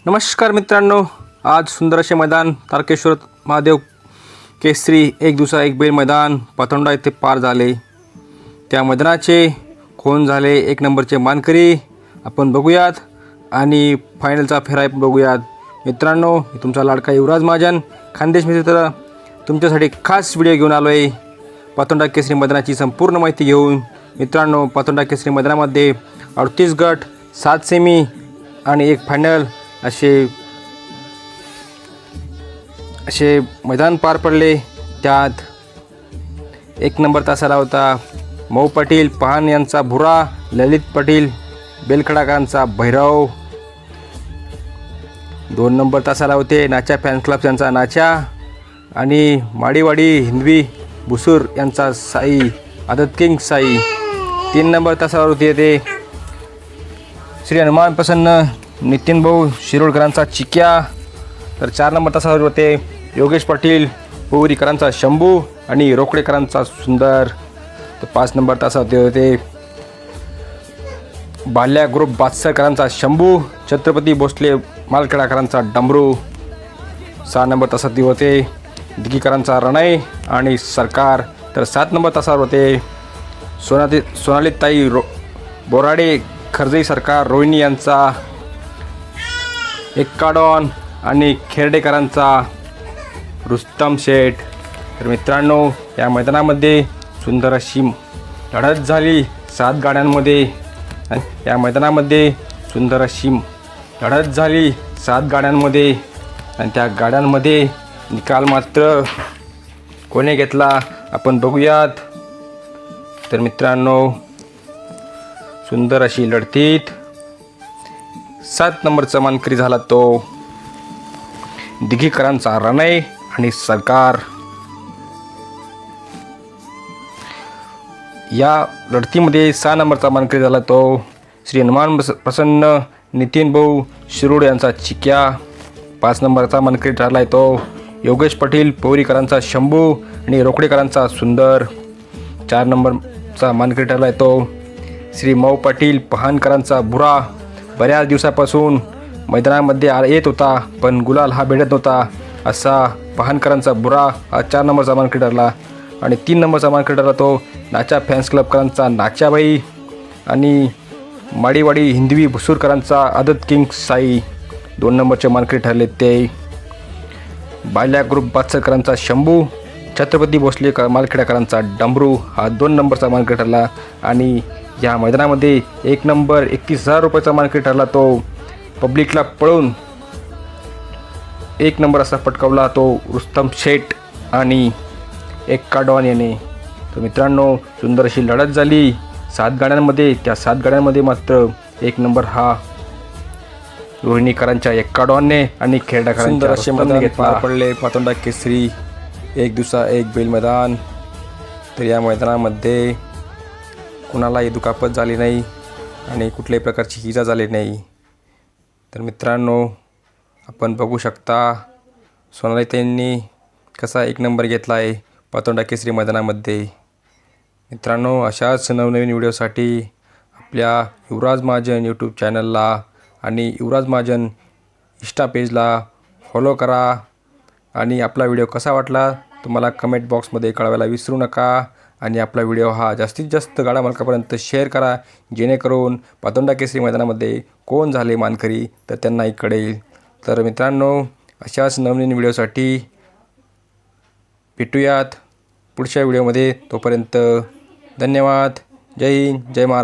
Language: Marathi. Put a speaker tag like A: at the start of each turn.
A: नमस्कार मित्रांनो, आज सुंदर असे मैदान तारकेश्वर महादेव केसरी एक दिवसा एक बैल मैदान पातोंडा येथे पार झाले। त्या मैदानाचे कोण झाले एक नंबरचे मानकरी आपण बघूयात आणि फायनलचा फेरा बघूयात। मित्रांनो, तुमचा लाडका युवराज महाजन खानदेश मित्र तुमच्यासाठी खास व्हिडिओ घेऊन आलो आहे। पातोंडा केसरी मैदानाची संपूर्ण माहिती घेऊन मित्रांनो, पातोंडा केसरी मैदानामध्ये 38 गट 7 सेमी आणि एक फायनल असे मैदान पार पडले। त्यात एक नंबर तासाला होता मऊ पाटील पहान यांचा भुरा, ललित पाटील बेलखडाकरांचा भैरव। 2 नंबर तासाला होते नाच्या फॅन क्लब यांचा नाच्या आणि माडीवाडी हिंदवी भुसूर यांचा साई आदत किंग साई। 3 नंबर तासावर होते ते श्री हनुमान प्रसन्न नितीन भाऊ शिरोडकरांचा चिक्या। तर 4 नंबर तासावर होते योगेश पाटील पोवरीकरांचा शंभू आणि रोकडेकरांचा सुंदर। तर 5 नंबर तासावर होते बाल्या ग्रुप बादसरकरांचा शंभू, छत्रपती भोसले मालखेडाकरांचा डमरू। 6 नंबर तासात होते दिगीकरांचा रणय आणि सरकार। तर 7 नंबर तासावर होते सोनालीताई बोराडे खर्जई सरकार रोहिणी यांचा एक्काडॉन आणि खेर्डेकरांचा रुस्तम शेठ। तर मित्रांनो, या मैदानामध्ये सुंदर अशी लढत झाली 7 गाड्यांमध्ये। या मैदानामध्ये सुंदर अशी लढत झाली 7 गाड्यांमध्ये आणि त्या गाड्यांमध्ये निकाल मात्र कोणी घेतला आपण बघूयात। तर मित्रांनो, सुंदर अशी लढतीत 7 नंबरचा मानकरी झाला तो दिघीकरांचा रणय आणि सरकार। या लढतीमध्ये 6 नंबरचा मानकरी झाला तो श्री हनुमान प्रसन्न नितीन भाऊ शिरोड यांचा चिक्या। 5 नंबरचा मानकरी ठरला तो योगेश पाटील पोवरीकरांचा शंभू आणि रोकडेकरांचा सुंदर। 4 नंबरचा मानकरी ठरला तो श्री मऊ पाटील पहानकरांचा भुरा। बऱ्याच दिवसापासून मैदानामध्ये येत होता पण गुलाल हा भेटत नव्हता असा पहानकरांचा भुरा हा 4 नंबरचा मानकरी ठरला। आणि 3 नंबरचा मानकरी ठरला तो नाच्या फॅन्स क्लबकरांचा नाच्याबाई आणि माडीवाडी हिंदवी भुसूरकरांचा आदत किंग साई। 2 नंबरचे मानकरी ठरले ते बाल्या ग्रुप बादसरकरांचा शंभू, छत्रपती भोसले मालखेडाकरांचा डमरू हा 2 नंबरचा मानकरी ठरला। आणि या मैदानामध्ये 1 नंबर 31,000 रुपयाचा मानकरी ठरला तो पब्लिकला पळून 1 नंबर असा पटकावला तो रुस्तम शेठ आणि एक्काडॉन याने। तर मित्रांनो, सुंदर अशी लढत झाली 7 गाड्यांमध्ये। त्या 7 गाड्यांमध्ये मात्र 1 नंबर हा रोहिणीकरांच्या एक्काडॉनने आणि खेर्डेकरांच्या असे मैदान पार पडले। पातोंडा केसरी एक दिवसा एक बैल मैदान। तर या मैदानामध्ये कुणालाही दुखापत झाली नाही आणि कुठल्याही प्रकारची इजा झाली नाही। तर मित्रांनो, आपण बघू शकता सोनालीताईंनी कसा 1 नंबर घेतला आहे पातोंडा केसरी मैदानामध्ये। मित्रांनो, अशाच नवनवीन व्हिडिओसाठी आपल्या युवराज महाजन यूट्यूब चॅनलला आणि युवराज महाजन इंस्टा पेजला फॉलो करा आणि आपला व्हिडिओ कसा वाटला तुम्हाला कमेंट बॉक्समध्ये कळवायला विसरू नका। आणि आपला व्हिडिओ हा जास्तीत जास्त गाडा मालकापर्यंत शेअर करा जेणेकरून पातोंडा केसरी मैदानामध्ये कोण झाले मानकरी तर त्यांनाही कळेल। तर मित्रांनो, अशाच नवनवीन व्हिडिओसाठी भेटूयात पुढच्या व्हिडिओमध्ये। तोपर्यंत धन्यवाद। जय हिंद, जय महाराष्ट्र।